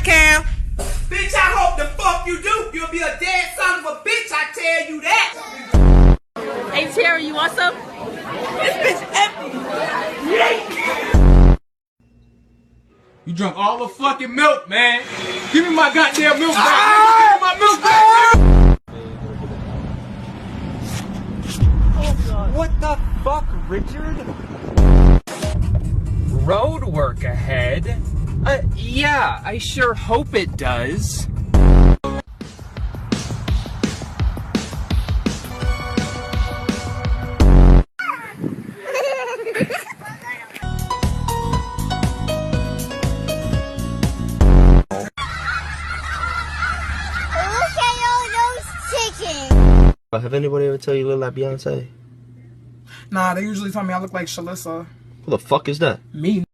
that, Cam. Bitch, I hope the fuck you do. You'll be a dead son of a bitch, I tell you that. Hey, Terry, you want some? This bitch empty. You drunk all the fucking milk, man. Give me my goddamn milk back. Give me my milk back. What the fuck, Richard? Road work ahead? Yeah, I sure hope it does. Look at all those chickens. Have anybody ever tell you you look like Beyonce? Nah, they usually tell me I look like Shalissa. Who the fuck is that? Me.